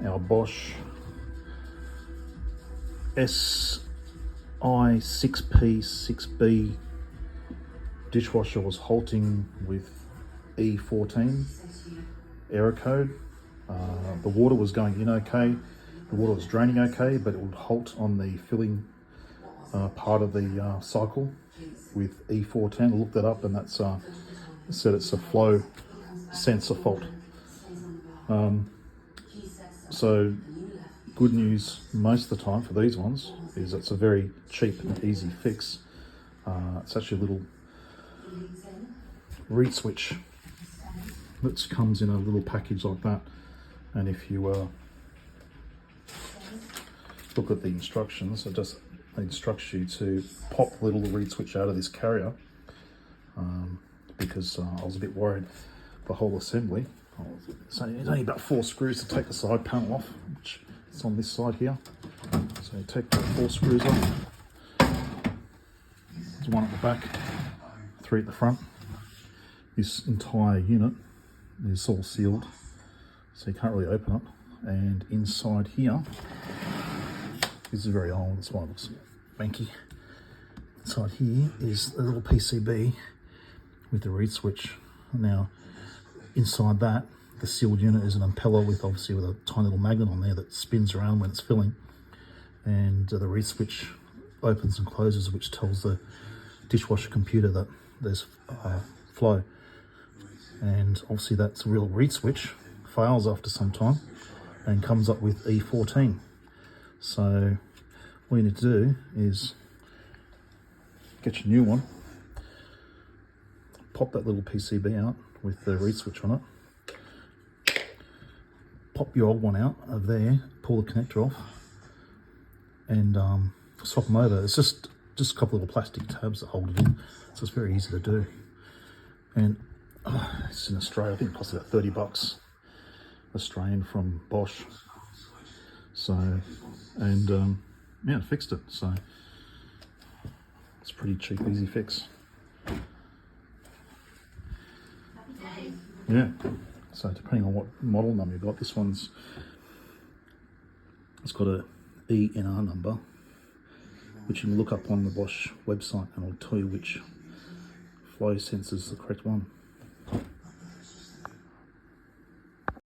our Bosch SI6P6B dishwasher was halting with E-14 error code. The water was going in okay, the water was draining okay, but it would halt on the filling part of the cycle with E-14. I looked that up, and that's said it's a flow sensor fault. So good news most of the time for these ones is it's a very cheap and easy fix. It's actually a little reed switch that comes in a little package like that, and if you look at the instructions, it just instructs you to pop the little reed switch out of this carrier, because I was a bit worried the whole assembly. It's only about 4 screws to take the side panel off, which is on this side here. So you take the 4 screws off. There's 1 at the back, 3 at the front. This entire unit is all sealed, so you can't really open it. And inside here, this is very old, that's why it looks wanky. Inside here is a little PCB with the reed switch. Now, inside that, the sealed unit is an impeller with obviously with a tiny little magnet on there that spins around when it's filling, and the reed switch opens and closes, which tells the dishwasher computer that there's flow. And obviously that's a real reed switch, fails after some time and comes up with E-14. So what you need to do is get your new one, pop that little PCB out with the reed switch on it, pop your old one out of there, pull the connector off, and swap them over. It's just a couple of little plastic tabs that hold it in, so it's very easy to do. And it's in Australia, I think it costs about 30 bucks Australian from Bosch. So, and yeah, I fixed it. So it's a pretty cheap, easy fix. Yeah, so depending on what model number you've got, it's got a ENR number, which you can look up on the Bosch website, and I'll tell you which flow sensor is the correct one.